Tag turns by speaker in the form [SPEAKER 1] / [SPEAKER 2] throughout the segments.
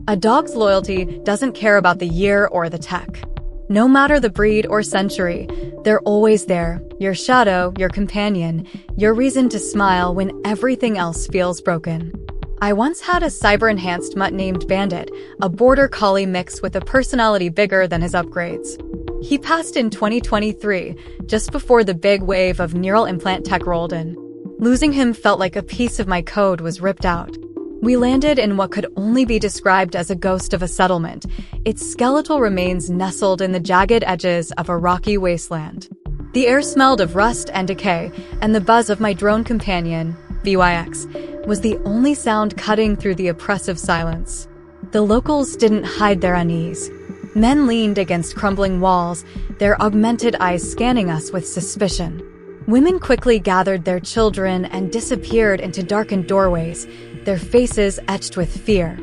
[SPEAKER 1] A dog's loyalty doesn't care about the year or the tech. No matter the breed or century, they're always there, your shadow, your companion, your reason to smile when everything else feels broken. I once had a cyber-enhanced mutt named Bandit, a border collie mix with a personality bigger than his upgrades. He passed in 2023, just before the big wave of neural implant tech rolled in. Losing him felt like a piece of my code was ripped out. We landed in what could only be described as a ghost of a settlement, its skeletal remains nestled in the jagged edges of a rocky wasteland. The air smelled of rust and decay, and the buzz of my drone companion, VYX, was the only sound cutting through the oppressive silence. The locals didn't hide their unease. Men leaned against crumbling walls, their augmented eyes scanning us with suspicion. Women quickly gathered their children and disappeared into darkened doorways, their faces etched with fear.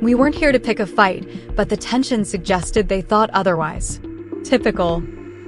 [SPEAKER 1] We weren't here to pick a fight, but the tension suggested they thought otherwise. Typical.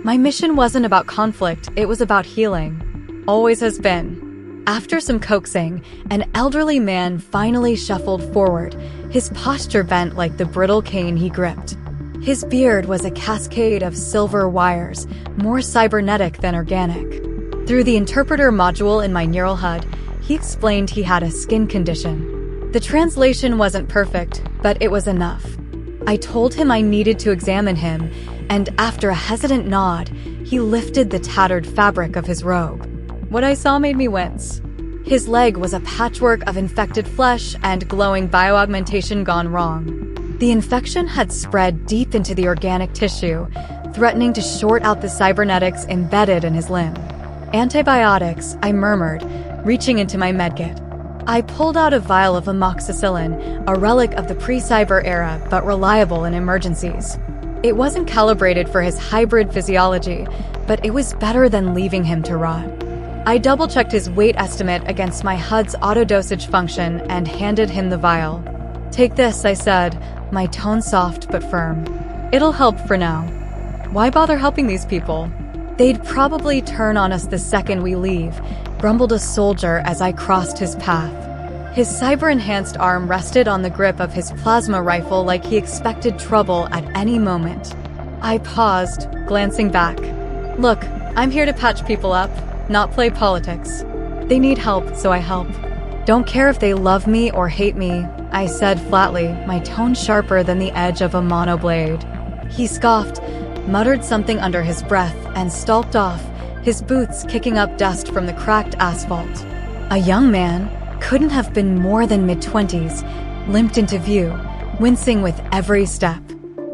[SPEAKER 1] My mission wasn't about conflict, it was about healing. Always has been. After some coaxing, an elderly man finally shuffled forward, his posture bent like the brittle cane he gripped. His beard was a cascade of silver wires, more cybernetic than organic. Through the interpreter module in my neural HUD, he explained he had a skin condition. The translation wasn't perfect, but it was enough. I told him I needed to examine him, and after a hesitant nod, he lifted the tattered fabric of his robe. What I saw made me wince. His leg was a patchwork of infected flesh and glowing bioaugmentation gone wrong. The infection had spread deep into the organic tissue, threatening to short out the cybernetics embedded in his limb. Antibiotics, I murmured, reaching into my medkit. I pulled out a vial of amoxicillin, a relic of the pre-cyber era but reliable in emergencies. It wasn't calibrated for his hybrid physiology, but it was better than leaving him to rot. I double-checked his weight estimate against my HUD's auto-dosage function and handed him the vial. "Take this," I said, my tone soft but firm. "It'll help for now." Why bother helping these people? They'd probably turn on us the second we leave, grumbled a soldier as I crossed his path. His cyber-enhanced arm rested on the grip of his plasma rifle like he expected trouble at any moment. I paused, glancing back. "Look, I'm here to patch people up, not play politics. They need help, so I help. Don't care if they love me or hate me," I said flatly, my tone sharper than the edge of a monoblade. He scoffed, muttered something under his breath, and stalked off, his boots kicking up dust from the cracked asphalt. A young man, couldn't have been more than mid-20s, limped into view, wincing with every step.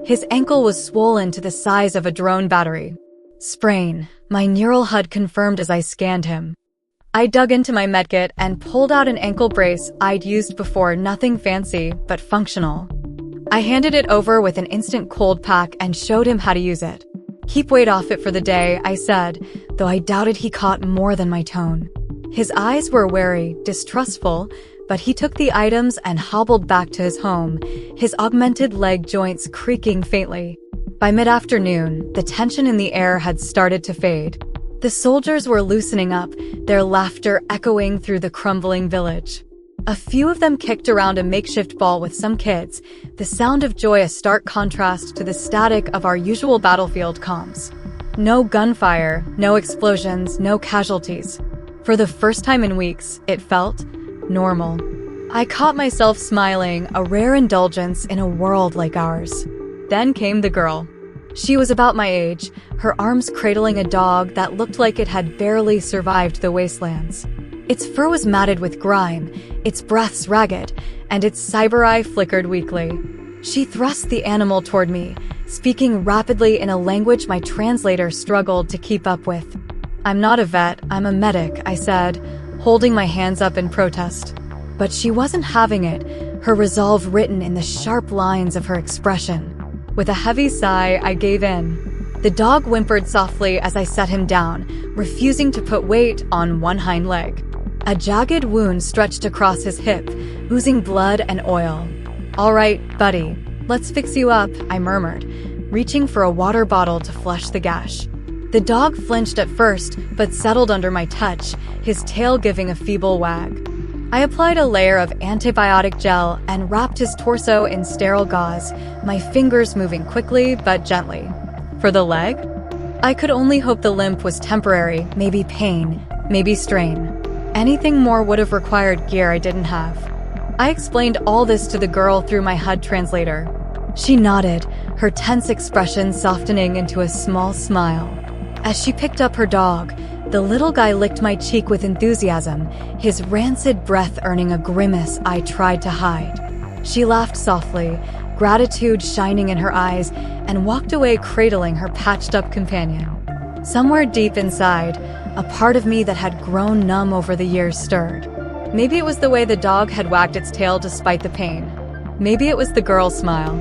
[SPEAKER 1] His ankle was swollen to the size of a drone battery. Sprain, my neural HUD confirmed as I scanned him. I dug into my medkit and pulled out an ankle brace I'd used before, nothing fancy, but functional. I handed it over with an instant cold pack and showed him how to use it. "Keep weight off it for the day," I said, though I doubted he caught more than my tone. His eyes were wary, distrustful, but he took the items and hobbled back to his home, his augmented leg joints creaking faintly. By mid-afternoon, the tension in the air had started to fade. The soldiers were loosening up, their laughter echoing through the crumbling village. A few of them kicked around a makeshift ball with some kids, the sound of joy a stark contrast to the static of our usual battlefield comms. No gunfire, no explosions, no casualties. For the first time in weeks, it felt normal. I caught myself smiling, a rare indulgence in a world like ours. Then came the girl. She was about my age, her arms cradling a dog that looked like it had barely survived the wastelands. Its fur was matted with grime, its breaths ragged, and its cyber eye flickered weakly. She thrust the animal toward me, speaking rapidly in a language my translator struggled to keep up with. "I'm not a vet, I'm a medic," I said, holding my hands up in protest. But she wasn't having it, her resolve written in the sharp lines of her expression. With a heavy sigh, I gave in. The dog whimpered softly as I set him down, refusing to put weight on one hind leg. A jagged wound stretched across his hip, oozing blood and oil. "All right, buddy, let's fix you up," I murmured, reaching for a water bottle to flush the gash. The dog flinched at first, but settled under my touch, his tail giving a feeble wag. I applied a layer of antibiotic gel and wrapped his torso in sterile gauze, my fingers moving quickly but gently. For the leg? I could only hope the limp was temporary, maybe pain, maybe strain. Anything more would have required gear I didn't have. I explained all this to the girl through my HUD translator. She nodded, her tense expression softening into a small smile. As she picked up her dog, the little guy licked my cheek with enthusiasm, his rancid breath earning a grimace I tried to hide. She laughed softly, gratitude shining in her eyes, and walked away cradling her patched-up companion. Somewhere deep inside, a part of me that had grown numb over the years stirred. Maybe it was the way the dog had wagged its tail despite the pain. Maybe it was the girl's smile.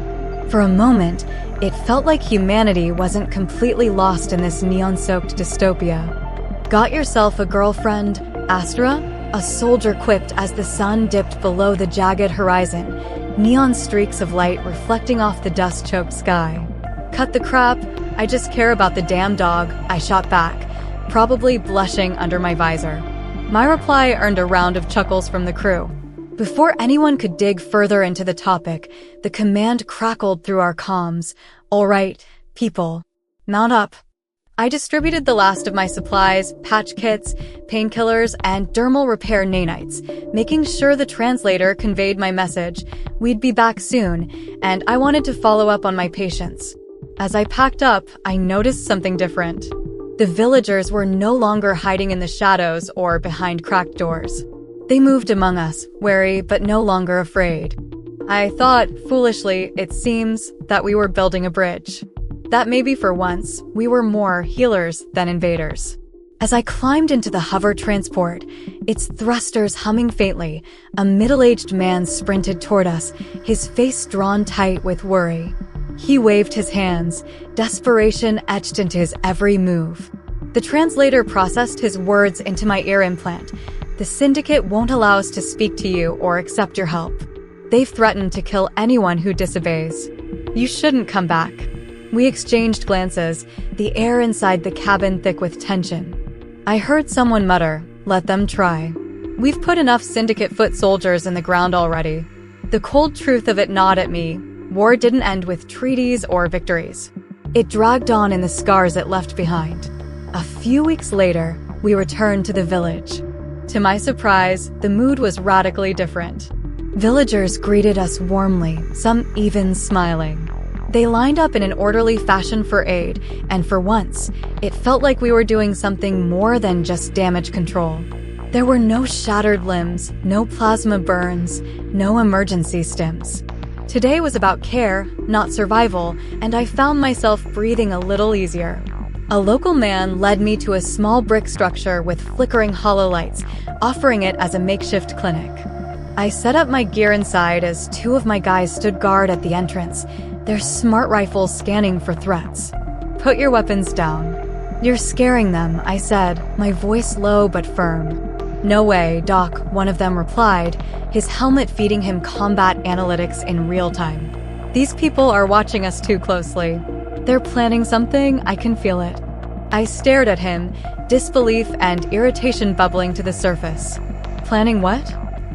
[SPEAKER 1] For a moment, it felt like humanity wasn't completely lost in this neon-soaked dystopia. "Got yourself a girlfriend, Astra?" a soldier quipped as the sun dipped below the jagged horizon, neon streaks of light reflecting off the dust-choked sky. "Cut the crap, I just care about the damn dog," I shot back, probably blushing under my visor. My reply earned a round of chuckles from the crew. Before anyone could dig further into the topic, the command crackled through our comms. "All right, people, mount up." I distributed the last of my supplies, patch kits, painkillers, and dermal repair nanites, making sure the translator conveyed my message. We'd be back soon, and I wanted to follow up on my patients. As I packed up, I noticed something different. The villagers were no longer hiding in the shadows or behind cracked doors. They moved among us, wary but no longer afraid. I thought, foolishly, it seems, that we were building a bridge. That maybe for once, we were more healers than invaders. As I climbed into the hover transport, its thrusters humming faintly, a middle-aged man sprinted toward us, his face drawn tight with worry. He waved his hands, desperation etched into his every move. The translator processed his words into my ear implant. "The Syndicate won't allow us to speak to you or accept your help. They've threatened to kill anyone who disobeys. You shouldn't come back." We exchanged glances, the air inside the cabin thick with tension. I heard someone mutter, "Let them try. We've put enough Syndicate foot soldiers in the ground already." The cold truth of it gnawed at me. War didn't end with treaties or victories. It dragged on in the scars it left behind. A few weeks later, we returned to the village. To my surprise, the mood was radically different. Villagers greeted us warmly, some even smiling. They lined up in an orderly fashion for aid, and for once, it felt like we were doing something more than just damage control. There were no shattered limbs, no plasma burns, no emergency stims. Today was about care, not survival, and I found myself breathing a little easier. A local man led me to a small brick structure with flickering hollow lights, offering it as a makeshift clinic. I set up my gear inside as two of my guys stood guard at the entrance, their smart rifles scanning for threats. "Put your weapons down." "You're scaring them," I said, my voice low but firm. "No way, Doc," one of them replied, his helmet feeding him combat analytics in real time. "These people are watching us too closely. They're planning something, I can feel it." I stared at him, disbelief and irritation bubbling to the surface. Planning what?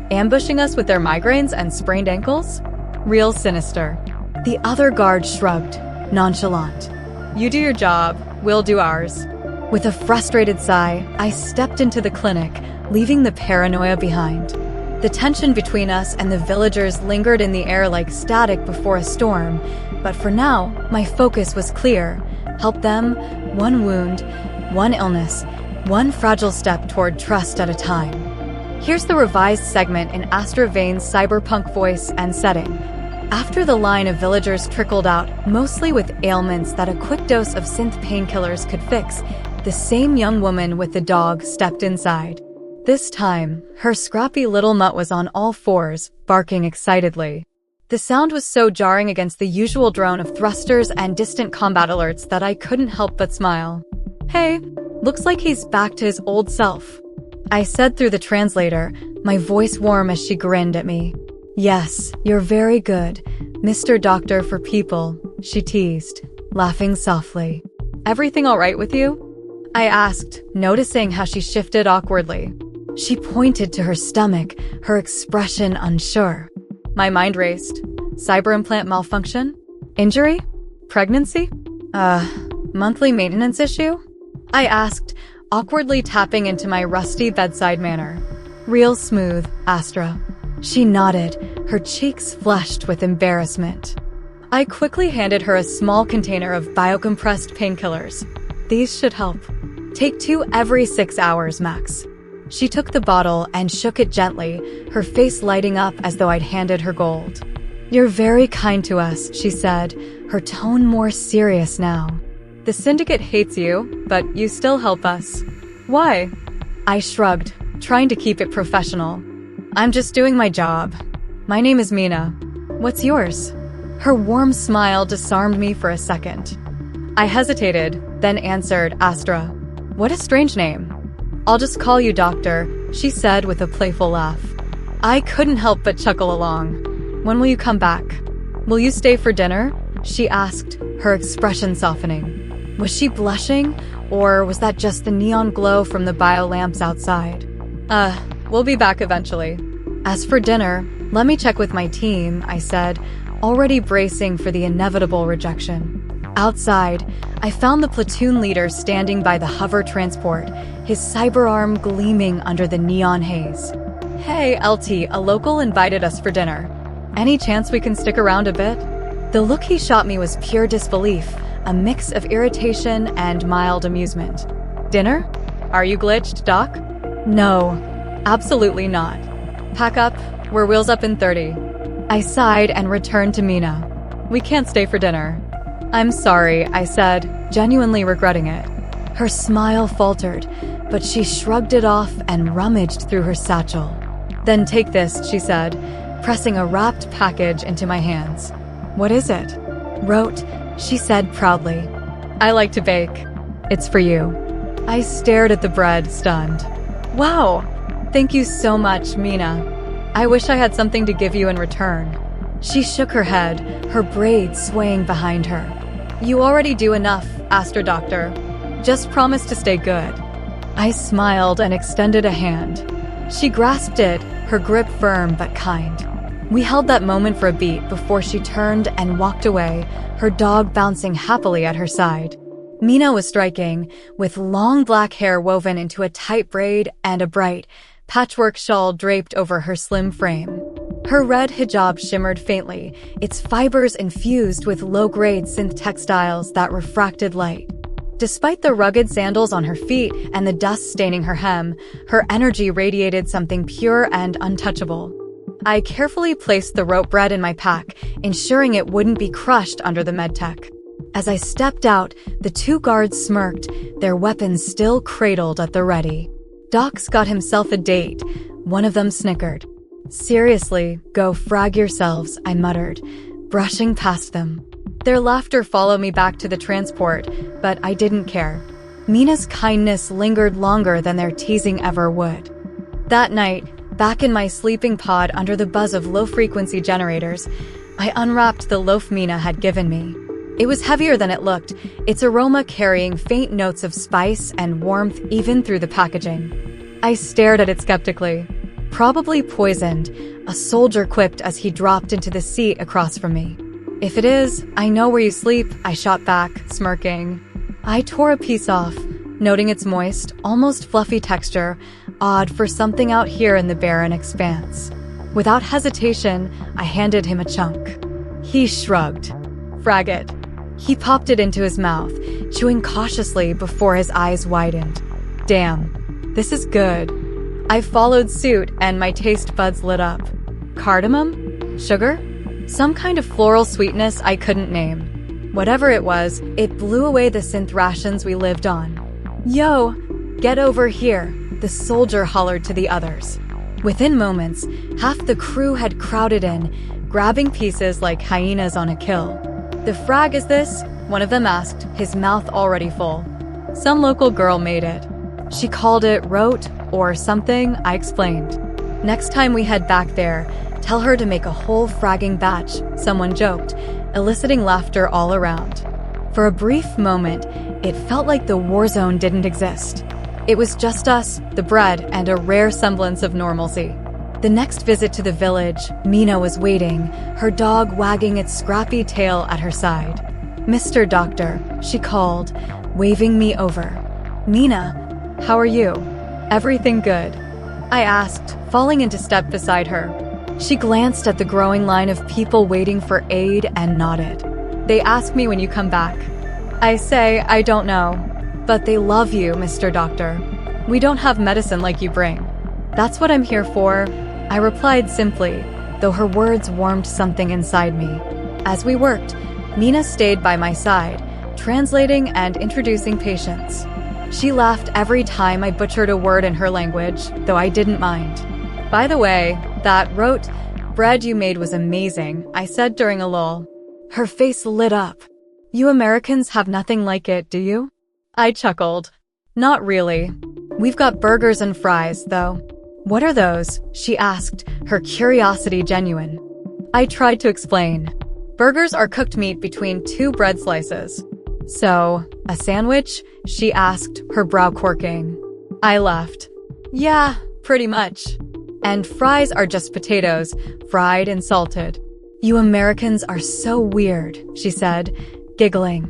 [SPEAKER 1] Ambushing us with their migraines and sprained ankles? Real sinister. The other guard shrugged, nonchalant. "You do your job, we'll do ours." With a frustrated sigh, I stepped into the clinic, leaving the paranoia behind. The tension between us and the villagers lingered in the air like static before a storm, but for now, my focus was clear. Help them, one wound, one illness, one fragile step toward trust at a time. Here's the revised segment in Astra Vane's cyberpunk voice and setting. After the line of villagers trickled out, mostly with ailments that a quick dose of synth painkillers could fix, the same young woman with the dog stepped inside. This time, her scrappy little mutt was on all fours, barking excitedly. The sound was so jarring against the usual drone of thrusters and distant combat alerts that I couldn't help but smile. "Hey, looks like he's back to his old self," I said through the translator, my voice warm as she grinned at me. "Yes, you're very good, Mr. Doctor for people," she teased, laughing softly. "Everything all right with you?" I asked, noticing how she shifted awkwardly. She pointed to her stomach, her expression unsure. My mind raced. Cyber implant malfunction? Injury? Pregnancy? Monthly maintenance issue? I asked, awkwardly tapping into my rusty bedside manner. Real smooth, Astra. She nodded, her cheeks flushed with embarrassment. I quickly handed her a small container of biocompressed painkillers. These should help. Take 2 every 6 hours, max. She took the bottle and shook it gently, her face lighting up as though I'd handed her gold. You're very kind to us, she said, her tone more serious now. The syndicate hates you, but you still help us. Why? I shrugged, trying to keep it professional. I'm just doing my job. My name is Mina. What's yours? Her warm smile disarmed me for a second. I hesitated, then answered, Astra. What a strange name. I'll just call you Doctor, she said with a playful laugh. I couldn't help but chuckle along. When will you come back? Will you stay for dinner? She asked, her expression softening. Was she blushing, or was that just the neon glow from the bio lamps outside? We'll be back eventually. As for dinner, let me check with my team, I said, already bracing for the inevitable rejection. Outside, I found the platoon leader standing by the hover transport, his cyber arm gleaming under the neon haze. Hey, LT, a local invited us for dinner. Any chance we can stick around a bit? The look he shot me was pure disbelief, a mix of irritation and mild amusement. Dinner? Are you glitched, Doc? No, absolutely not. Pack up, we're wheels up in 30. I sighed and returned to Mina. We can't stay for dinner. I'm sorry, I said, genuinely regretting it. Her smile faltered, but she shrugged it off and rummaged through her satchel. Then take this, she said, pressing a wrapped package into my hands. What is it? Wrote, she said proudly. I like to bake. It's for you. I stared at the bread, stunned. Wow! Thank you so much, Mina. I wish I had something to give you in return. She shook her head, her braids swaying behind her. You already do enough, Astra Doctor. Just promise to stay good. I smiled and extended a hand. She grasped it, her grip firm but kind. We held that moment for a beat before she turned and walked away, her dog bouncing happily at her side. Mina was striking, with long black hair woven into a tight braid and a bright, patchwork shawl draped over her slim frame. Her red hijab shimmered faintly, its fibers infused with low-grade synth textiles that refracted light. Despite the rugged sandals on her feet and the dust staining her hem, her energy radiated something pure and untouchable. I carefully placed the rope bread in my pack, ensuring it wouldn't be crushed under the medtech. As I stepped out, the 2 guards smirked, their weapons still cradled at the ready. Doc's got himself a date, one of them snickered. Seriously, go frag yourselves, I muttered, brushing past them. Their laughter followed me back to the transport, but I didn't care. Mina's kindness lingered longer than their teasing ever would. That night, back in my sleeping pod under the buzz of low-frequency generators, I unwrapped the loaf Mina had given me. It was heavier than it looked, its aroma carrying faint notes of spice and warmth even through the packaging. I stared at it skeptically. Probably poisoned, a soldier quipped as he dropped into the seat across from me. If it is, I know where you sleep, I shot back, smirking. I tore a piece off, noting its moist, almost fluffy texture, odd for something out here in the barren expanse. Without hesitation, I handed him a chunk. He shrugged. Frag it. He popped it into his mouth, chewing cautiously before his eyes widened. Damn, this is good. I followed suit and my taste buds lit up. Cardamom? Sugar? Some kind of floral sweetness I couldn't name. Whatever it was, it blew away the synth rations we lived on. Yo, get over here, the soldier hollered to the others. Within moments, half the crew had crowded in, grabbing pieces like hyenas on a kill. The frag is this? One of them asked, his mouth already full. Some local girl made it. She called it rote or something, I explained. Next time we head back there, tell her to make a whole fragging batch, someone joked, eliciting laughter all around. For a brief moment, it felt like the war zone didn't exist. It was just us, the bread, and a rare semblance of normalcy. The next visit to the village, Mina was waiting, her dog wagging its scrappy tail at her side. "Mr. Doctor," she called, waving me over. "Mina, how are you?" "Everything good?" I asked, falling into step beside her. She glanced at the growing line of people waiting for aid and nodded. "They ask me when you come back. I say, I don't know. But they love you, Mr. Doctor. We don't have medicine like you bring." "That's what I'm here for," I replied simply, though her words warmed something inside me. As we worked, Mina stayed by my side, translating and introducing patients. She laughed every time I butchered a word in her language, though I didn't mind. "By the way, that rote bread you made was amazing," I said during a lull. Her face lit up. "You Americans have nothing like it, do you?" I chuckled. "Not really. We've got burgers and fries, though." "What are those?" she asked, her curiosity genuine. I tried to explain. "Burgers are cooked meat between 2 bread slices." "So, a sandwich?" she asked, her brow quirking. I laughed. "Yeah, pretty much. And fries are just potatoes, fried and salted." "You Americans are so weird," she said, giggling.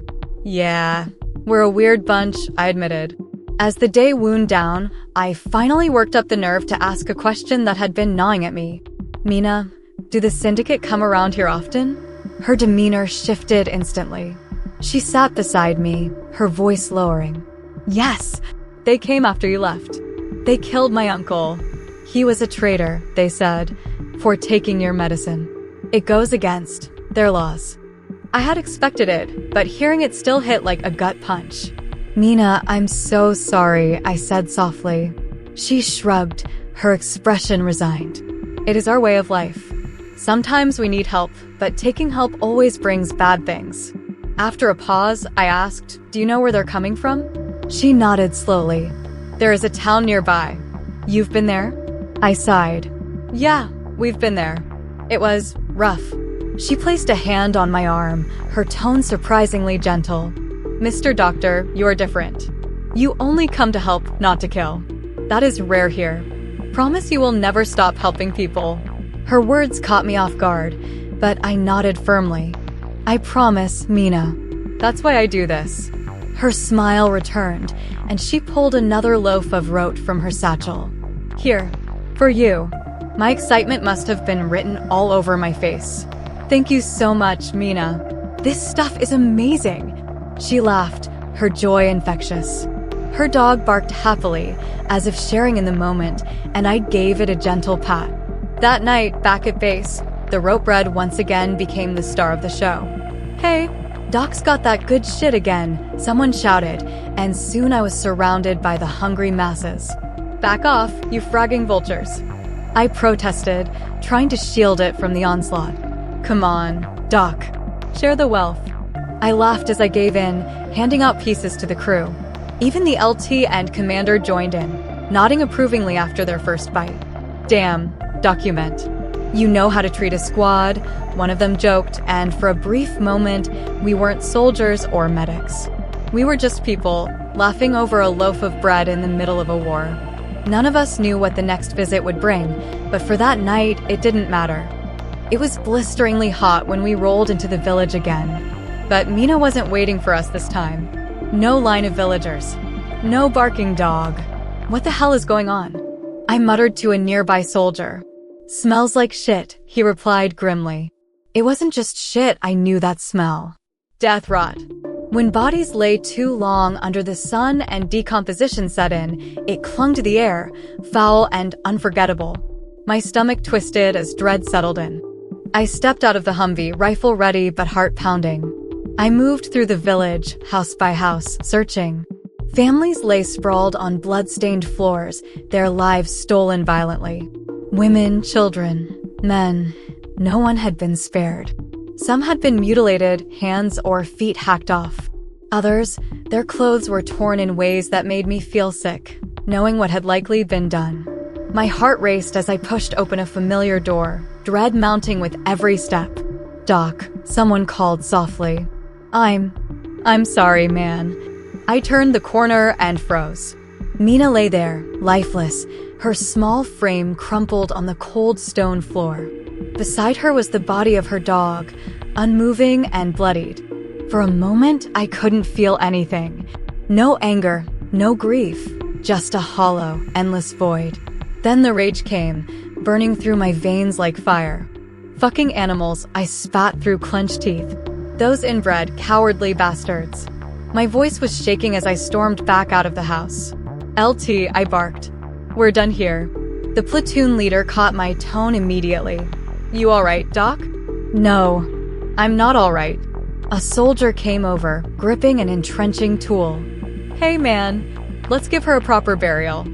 [SPEAKER 1] "Yeah, we're a weird bunch," I admitted. As the day wound down, I finally worked up the nerve to ask a question that had been gnawing at me. "Mina, do the syndicate come around here often?" Her demeanor shifted instantly. She sat beside me, her voice lowering. "Yes, they came after you left. They killed my uncle. He was a traitor," they said, "for taking your medicine. It goes against their laws." I had expected it, but hearing it still hit like a gut punch. "Mina, I'm so sorry," I said softly. She shrugged, her expression resigned. "It is our way of life. Sometimes we need help, but taking help always brings bad things." After a pause, I asked, "Do you know where they're coming from?" She nodded slowly. "There is a town nearby. You've been there?" I sighed. "Yeah, we've been there. It was rough." She placed a hand on my arm, her tone surprisingly gentle. "Mr. Doctor, you are different. You only come to help, not to kill. That is rare here. Promise you will never stop helping people." Her words caught me off guard, but I nodded firmly. "I promise, Mina. That's why I do this." Her smile returned, and she pulled another loaf of rote from her satchel. "Here, for you." My excitement must have been written all over my face. "Thank you so much, Mina. This stuff is amazing." She laughed, her joy infectious. Her dog barked happily, as if sharing in the moment, and I gave it a gentle pat. That night, back at base, the rope bread once again became the star of the show. "Hey, Doc's got that good shit again," someone shouted, and soon I was surrounded by the hungry masses. "Back off, you fragging vultures." I protested, trying to shield it from the onslaught. "Come on, Doc. Share the wealth." I laughed as I gave in, handing out pieces to the crew. Even the LT and commander joined in, nodding approvingly after their first bite. "Damn, document. You know how to treat a squad," one of them joked, and for a brief moment, we weren't soldiers or medics. We were just people, laughing over a loaf of bread in the middle of a war. None of us knew what the next visit would bring, but for that night, it didn't matter. It was blisteringly hot when we rolled into the village again. But Mina wasn't waiting for us this time. No line of villagers. No barking dog. What the hell is going on? I muttered to a nearby soldier. "Smells like shit," he replied grimly. It wasn't just shit, I knew that smell. Death rot. When bodies lay too long under the sun and decomposition set in, it clung to the air, foul and unforgettable. My stomach twisted as dread settled in. I stepped out of the Humvee, rifle ready but heart pounding. I moved through the village, house by house, searching. Families lay sprawled on blood-stained floors, their lives stolen violently. Women, children, men, no one had been spared. Some had been mutilated, hands or feet hacked off. Others, their clothes were torn in ways that made me feel sick, knowing what had likely been done. My heart raced as I pushed open a familiar door, dread mounting with every step. "Doc," someone called softly. I'm sorry, man." I turned the corner and froze. Mina lay there, lifeless, her small frame crumpled on the cold stone floor. Beside her was the body of her dog, unmoving and bloodied. For a moment, I couldn't feel anything. No anger, no grief, just a hollow, endless void. Then the rage came, burning through my veins like fire. Fucking animals, I spat through clenched teeth. Those inbred, cowardly bastards. My voice was shaking as I stormed back out of the house. LT, I barked. We're done here. The platoon leader caught my tone immediately. You alright, Doc? No, I'm not alright. A soldier came over, gripping an entrenching tool. Hey man, let's give her a proper burial.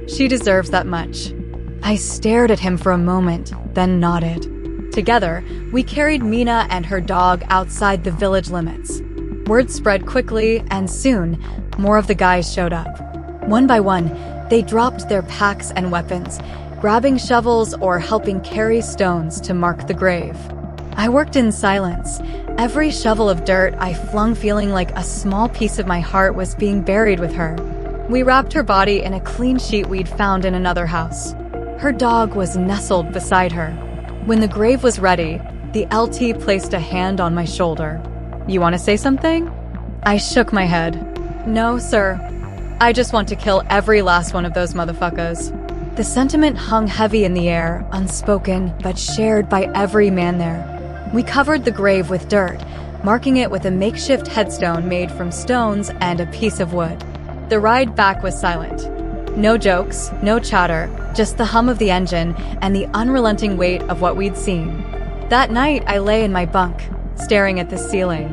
[SPEAKER 1] She deserves that much. I stared at him for a moment, then nodded. Together, we carried Mina and her dog outside the village limits. Word spread quickly, and soon, more of the guys showed up. One by one, they dropped their packs and weapons, grabbing shovels or helping carry stones to mark the grave. I worked in silence. Every shovel of dirt I flung feeling like a small piece of my heart was being buried with her. We wrapped her body in a clean sheet we'd found in another house. Her dog was nestled beside her. When the grave was ready, the LT placed a hand on my shoulder. You want to say something? I shook my head. No, sir. I just want to kill every last one of those motherfuckers. The sentiment hung heavy in the air, unspoken, but shared by every man there. We covered the grave with dirt, marking it with a makeshift headstone made from stones and a piece of wood. The ride back was silent. No jokes, no chatter, just the hum of the engine and the unrelenting weight of what we'd seen. That night, I lay in my bunk, staring at the ceiling.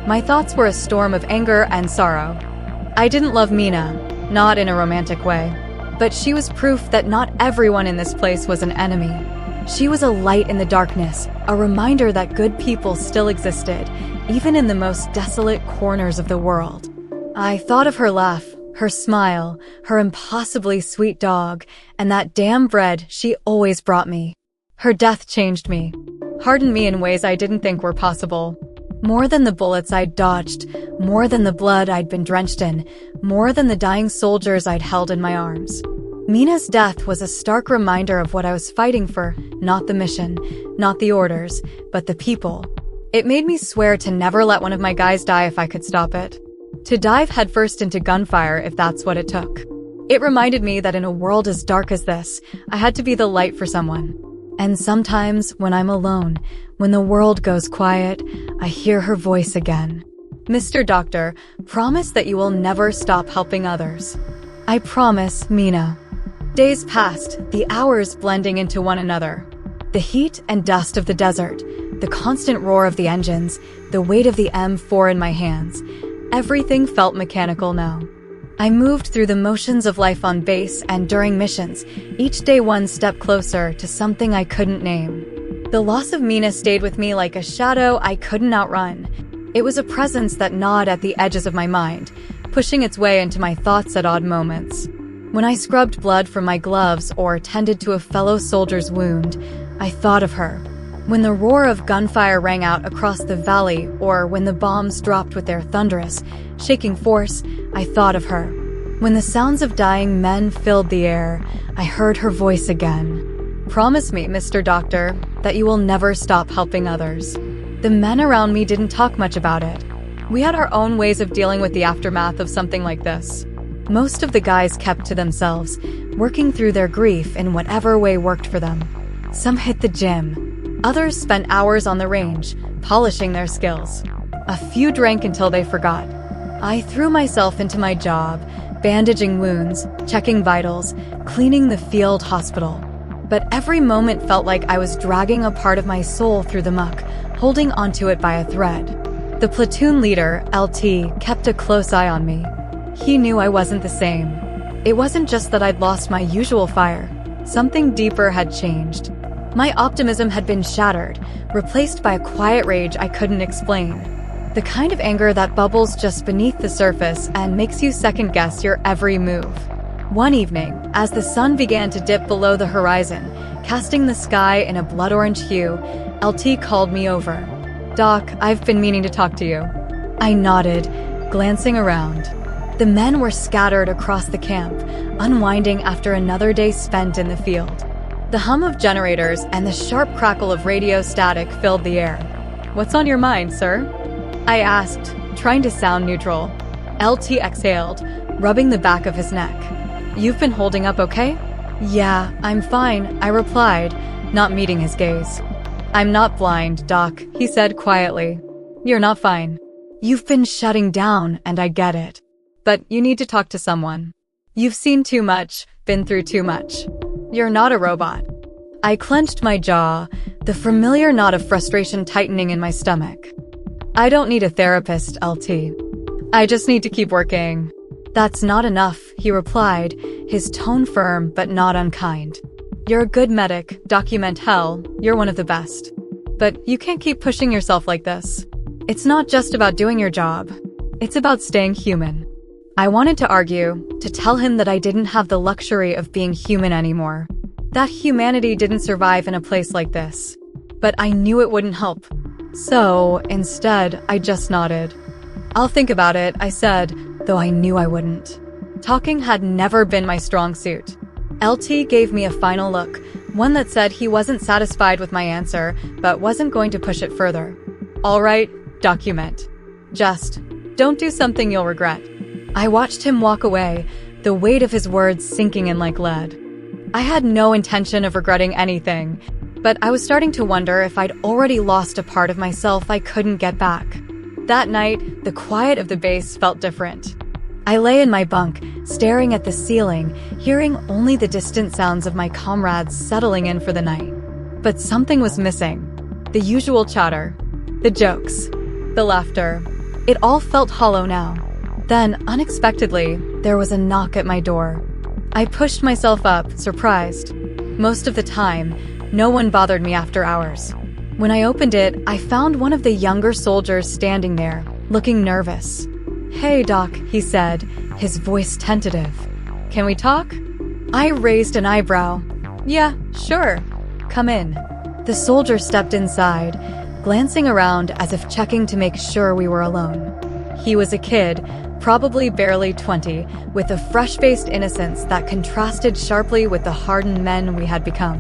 [SPEAKER 1] My thoughts were a storm of anger and sorrow. I didn't love Mina, not in a romantic way, but she was proof that not everyone in this place was an enemy. She was a light in the darkness, a reminder that good people still existed, even in the most desolate corners of the world. I thought of her laugh, her smile, her impossibly sweet dog, and that damn bread she always brought me. Her death changed me, hardened me in ways I didn't think were possible. More than the bullets I'd dodged, more than the blood I'd been drenched in, more than the dying soldiers I'd held in my arms. Mina's death was a stark reminder of what I was fighting for, not the mission, not the orders, but the people. It made me swear to never let one of my guys die if I could stop it. To dive headfirst into gunfire if that's what it took. It reminded me that in a world as dark as this, I had to be the light for someone. And sometimes, when I'm alone, when the world goes quiet, I hear her voice again. Mr. Doctor, promise that you will never stop helping others. I promise, Mina. Days passed, the hours blending into one another. The heat and dust of the desert, the constant roar of the engines, the weight of the M4 in my hands. Everything felt mechanical now. I moved through the motions of life on base and during missions, each day one step closer to something I couldn't name. The loss of Mina stayed with me like a shadow I couldn't outrun. It was a presence that gnawed at the edges of my mind, pushing its way into my thoughts at odd moments. When I scrubbed blood from my gloves or tended to a fellow soldier's wound, I thought of her. When the roar of gunfire rang out across the valley or when the bombs dropped with their thunderous, shaking force, I thought of her. When the sounds of dying men filled the air, I heard her voice again. Promise me, Mr. Doctor, that you will never stop helping others. The men around me didn't talk much about it. We had our own ways of dealing with the aftermath of something like this. Most of the guys kept to themselves, working through their grief in whatever way worked for them. Some hit the gym. Others spent hours on the range, polishing their skills. A few drank until they forgot. I threw myself into my job, bandaging wounds, checking vitals, cleaning the field hospital. But every moment felt like I was dragging a part of my soul through the muck, holding onto it by a thread. The platoon leader, LT, kept a close eye on me. He knew I wasn't the same. It wasn't just that I'd lost my usual fire. Something deeper had changed. My optimism had been shattered, replaced by a quiet rage I couldn't explain. The kind of anger that bubbles just beneath the surface and makes you second-guess your every move. One evening, as the sun began to dip below the horizon, casting the sky in a blood-orange hue, LT called me over. Doc, I've been meaning to talk to you. I nodded, glancing around. The men were scattered across the camp, unwinding after another day spent in the field. The hum of generators and the sharp crackle of radio static filled the air. "What's on your mind, sir?" I asked, trying to sound neutral. LT exhaled, rubbing the back of his neck. "You've been holding up okay?" "Yeah, I'm fine," I replied, not meeting his gaze. "I'm not blind, Doc," he said quietly. "You're not fine. You've been shutting down, and I get it. But you need to talk to someone. You've seen too much, been through too much. You're not a robot." I clenched my jaw, the familiar knot of frustration tightening in my stomach. "I don't need a therapist, LT. I just need to keep working." "That's not enough," he replied, his tone firm but not unkind. "You're a good medic, document hell, you're one of the best. But you can't keep pushing yourself like this. It's not just about doing your job. It's about staying human." I wanted to argue, to tell him that I didn't have the luxury of being human anymore, that humanity didn't survive in a place like this. But I knew it wouldn't help. So, instead, I just nodded. "I'll think about it," I said, though I knew I wouldn't. Talking had never been my strong suit. LT gave me a final look, one that said he wasn't satisfied with my answer, but wasn't going to push it further. "All right, document. Just don't do something you'll regret." I watched him walk away, the weight of his words sinking in like lead. I had no intention of regretting anything, but I was starting to wonder if I'd already lost a part of myself I couldn't get back. That night, the quiet of the base felt different. I lay in my bunk, staring at the ceiling, hearing only the distant sounds of my comrades settling in for the night. But something was missing. The usual chatter, the jokes, the laughter. It all felt hollow now. Then, unexpectedly, there was a knock at my door. I pushed myself up, surprised. Most of the time, no one bothered me after hours. When I opened it, I found one of the younger soldiers standing there, looking nervous. "Hey, Doc," he said, his voice tentative. "Can we talk?" I raised an eyebrow. "Yeah, sure. Come in." The soldier stepped inside, glancing around as if checking to make sure we were alone. He was a kid, probably barely 20, with a fresh-faced innocence that contrasted sharply with the hardened men we had become.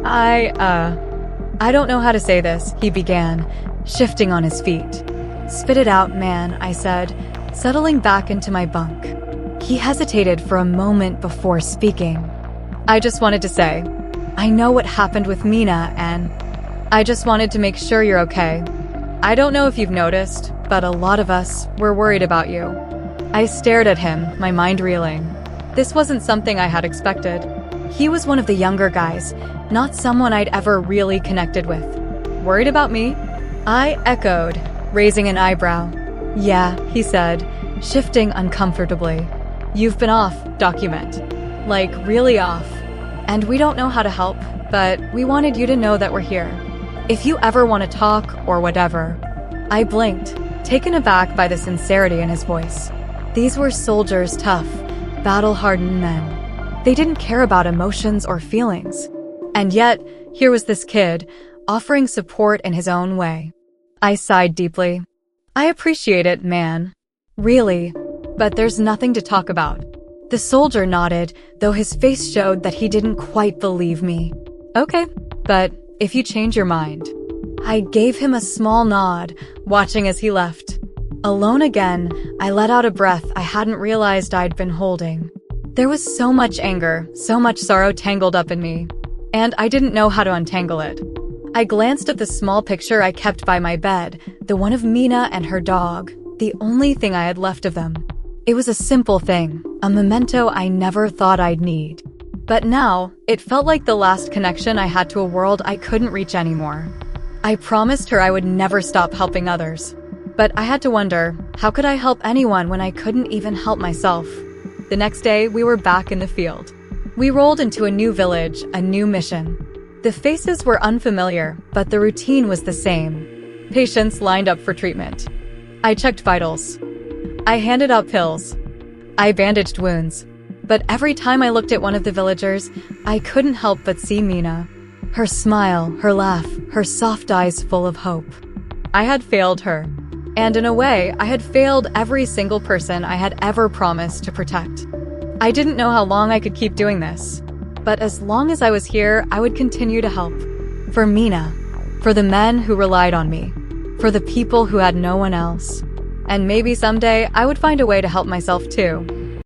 [SPEAKER 1] I don't know how to say this," he began, shifting on his feet. "Spit it out, man," I said, settling back into my bunk. He hesitated for a moment before speaking. "I just wanted to say, I know what happened with Mina, and I just wanted to make sure you're okay. I don't know if you've noticed, but a lot of us were worried about you." I stared at him, my mind reeling. This wasn't something I had expected. He was one of the younger guys, not someone I'd ever really connected with. "Worried about me?" I echoed, raising an eyebrow. "Yeah," he said, shifting uncomfortably. "You've been off, document. Like, really off. And we don't know how to help, but we wanted you to know that we're here. If you ever want to talk, or whatever." I blinked, taken aback by the sincerity in his voice. These were soldiers, tough, battle-hardened men. They didn't care about emotions or feelings. And yet, here was this kid, offering support in his own way. I sighed deeply. "I appreciate it, man. Really. But there's nothing to talk about." The soldier nodded, though his face showed that he didn't quite believe me. "Okay, but if you change your mind." I gave him a small nod, watching as he left. Alone again, I let out a breath I hadn't realized I'd been holding. There was so much anger, so much sorrow tangled up in me, and I didn't know how to untangle it. I glanced at the small picture I kept by my bed, the one of Mina and her dog, the only thing I had left of them. It was a simple thing, a memento I never thought I'd need. But now, it felt like the last connection I had to a world I couldn't reach anymore. I promised her I would never stop helping others. But I had to wonder, how could I help anyone when I couldn't even help myself? The next day, we were back in the field. We rolled into a new village, a new mission. The faces were unfamiliar, but the routine was the same. Patients lined up for treatment. I checked vitals. I handed out pills. I bandaged wounds. But every time I looked at one of the villagers, I couldn't help but see Mina. Her smile, her laugh, her soft eyes full of hope. I had failed her. And in a way, I had failed every single person I had ever promised to protect. I didn't know how long I could keep doing this. But as long as I was here, I would continue to help. For Mina. For the men who relied on me. For the people who had no one else. And maybe someday, I would find a way to help myself too.